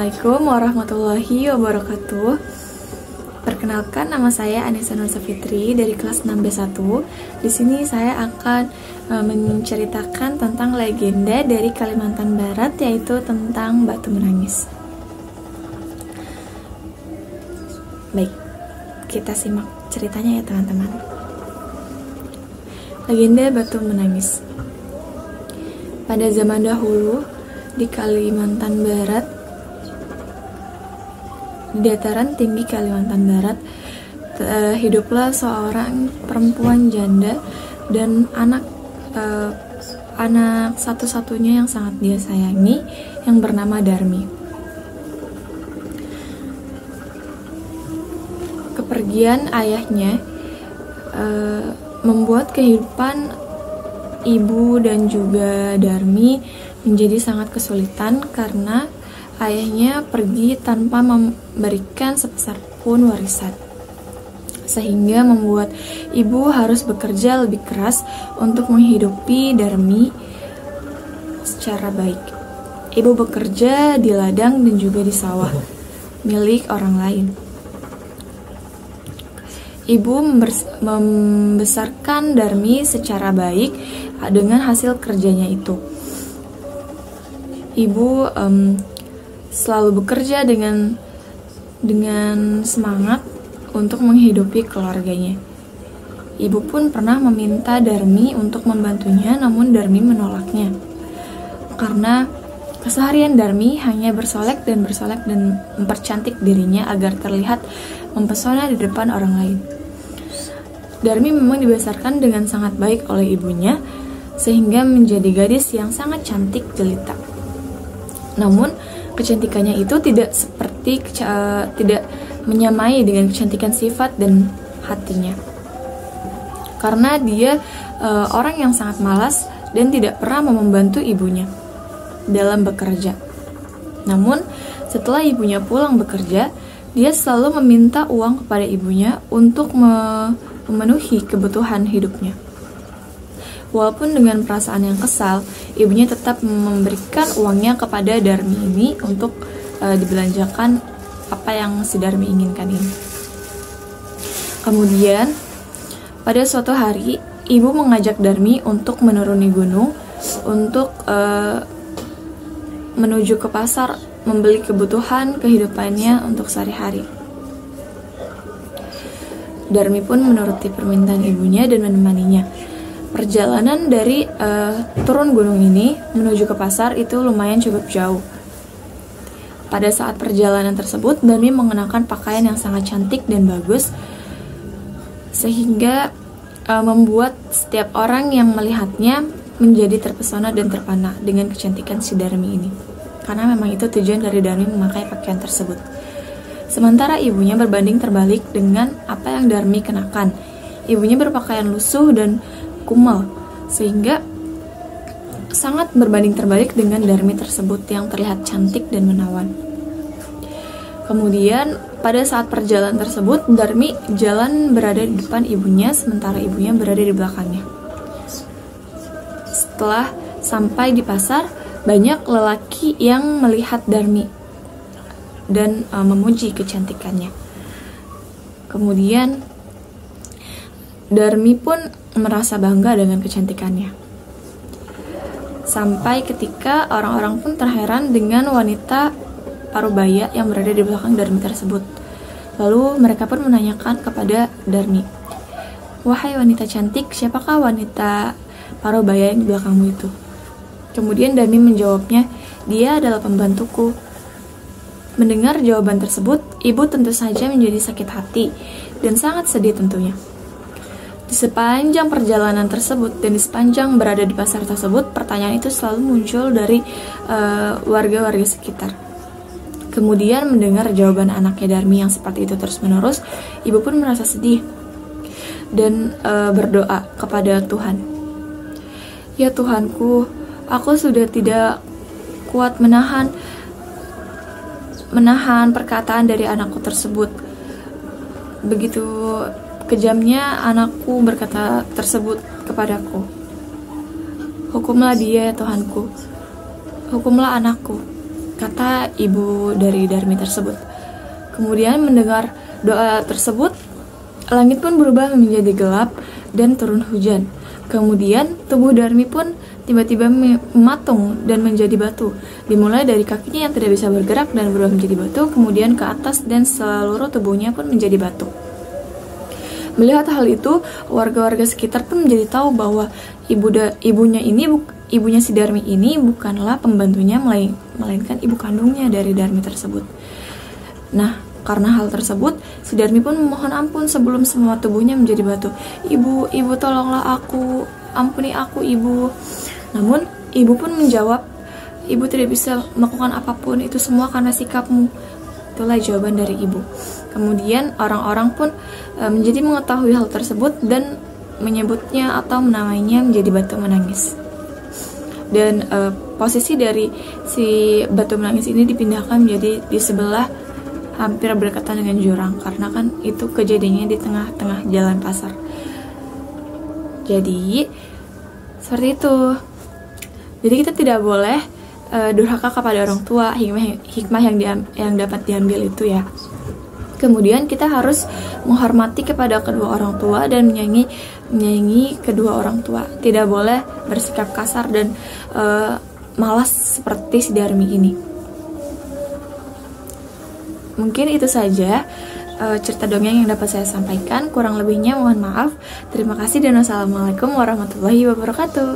Assalamualaikum warahmatullahi wabarakatuh. Perkenalkan, nama saya Anissa Nur Safitri dari kelas 6B1. Di sini saya akan menceritakan tentang legenda dari Kalimantan Barat, yaitu tentang Batu Menangis. Baik, kita simak ceritanya ya teman-teman. Legenda Batu Menangis. Pada zaman dahulu di Kalimantan Barat, di dataran tinggi Kalimantan Barat, hiduplah seorang perempuan janda dan anak satu-satunya yang sangat dia sayangi, yang bernama Darmi. Kepergian ayahnya membuat kehidupan ibu dan juga Darmi menjadi sangat kesulitan karena ayahnya pergi tanpa memberikan sepeser pun warisan, sehingga membuat ibu harus bekerja lebih keras untuk menghidupi Darmi secara baik. Ibu bekerja di ladang dan juga di sawah milik orang lain. Ibu membesarkan Darmi secara baik dengan hasil kerjanya itu. Ibu selalu bekerja dengan semangat untuk menghidupi keluarganya. Ibu pun pernah meminta Darmi untuk membantunya, namun Darmi menolaknya. Karena keseharian Darmi hanya bersolek dan mempercantik dirinya agar terlihat mempesona di depan orang lain. Darmi memang dibesarkan dengan sangat baik oleh ibunya, sehingga menjadi gadis yang sangat cantik jelita. Namun kecantikannya itu tidak menyamai dengan kecantikan sifat dan hatinya, karena dia orang yang sangat malas dan tidak pernah mau membantu ibunya dalam bekerja. Namun setelah ibunya pulang bekerja, dia selalu meminta uang kepada ibunya untuk memenuhi kebutuhan hidupnya. Walaupun dengan perasaan yang kesal, ibunya tetap memberikan uangnya kepada Darmi ini untuk dibelanjakan apa yang si Darmi inginkan ini. Kemudian, pada suatu hari, ibu mengajak Darmi untuk menuruni gunung untuk menuju ke pasar membeli kebutuhan kehidupannya untuk sehari-hari. Darmi pun menuruti permintaan ibunya dan menemaninya. Perjalanan dari turun gunung ini menuju ke pasar itu lumayan cukup jauh. Pada saat perjalanan tersebut, Darmi mengenakan pakaian yang sangat cantik dan bagus, sehingga membuat setiap orang yang melihatnya menjadi terpesona dan terpana dengan kecantikan si Darmi ini. Karena memang itu tujuan dari Darmi memakai pakaian tersebut. Sementara ibunya berbanding terbalik dengan apa yang Darmi kenakan. Ibunya berpakaian lusuh dan kumal, sehingga sangat berbanding terbalik dengan Darmi tersebut yang terlihat cantik dan menawan. Kemudian pada saat perjalanan tersebut, Darmi jalan berada di depan ibunya, sementara ibunya berada di belakangnya. Setelah sampai di pasar, banyak lelaki yang melihat Darmi dan memuji kecantikannya. Kemudian Darmi pun merasa bangga dengan kecantikannya. Sampai ketika orang-orang pun terheran dengan wanita parubaya yang berada di belakang Darmi tersebut. Lalu mereka pun menanyakan kepada Darmi, "Wahai wanita cantik, siapakah wanita parubaya yang di belakangmu itu?" Kemudian Darmi menjawabnya, "Dia adalah pembantuku." Mendengar jawaban tersebut, ibu tentu saja menjadi sakit hati dan sangat sedih tentunya. Di sepanjang perjalanan tersebut dan di sepanjang berada di pasar tersebut, pertanyaan itu selalu muncul dari warga-warga sekitar. Kemudian mendengar jawaban anaknya Darmi yang seperti itu terus-menerus, ibu pun merasa sedih dan berdoa kepada Tuhan. "Ya Tuhanku, aku sudah tidak kuat menahan perkataan dari anakku tersebut. Begitu kejamnya anakku berkata tersebut kepadaku. Hukumlah dia ya Tuhanku, hukumlah anakku, kata ibu dari Darmi tersebut. Kemudian mendengar doa tersebut, langit pun berubah menjadi gelap dan turun hujan. Kemudian tubuh Darmi pun tiba-tiba mematung dan menjadi batu. Dimulai dari kakinya yang tidak bisa bergerak dan berubah menjadi batu, kemudian ke atas dan seluruh tubuhnya pun menjadi batu. Melihat hal itu, warga-warga sekitar pun menjadi tahu bahwa ibunya si Darmi ini bukanlah pembantunya, melainkan ibu kandungnya dari Darmi tersebut. Nah, karena hal tersebut, si Darmi pun memohon ampun sebelum semua tubuhnya menjadi batu. Ibu, tolonglah aku, ampuni aku, ibu. Namun, ibu pun menjawab, ibu tidak bisa melakukan apapun, itu semua karena sikapmu. Itulah jawaban dari ibu. Kemudian, orang-orang pun menjadi mengetahui hal tersebut dan menyebutnya atau menamainya menjadi batu menangis. Dan posisi dari si batu menangis ini dipindahkan menjadi di sebelah hampir berdekatan dengan jurang, karena kan itu kejadiannya di tengah-tengah jalan pasar. Jadi seperti itu. Jadi kita tidak boleh durhaka kepada orang tua. Hikmah yang dapat diambil itu ya. Kemudian kita harus menghormati kepada kedua orang tua dan menyayangi kedua orang tua. Tidak boleh bersikap kasar dan malas seperti si Darmi ini. Mungkin itu saja cerita dongeng yang dapat saya sampaikan. Kurang lebihnya mohon maaf. Terima kasih dan wassalamualaikum warahmatullahi wabarakatuh.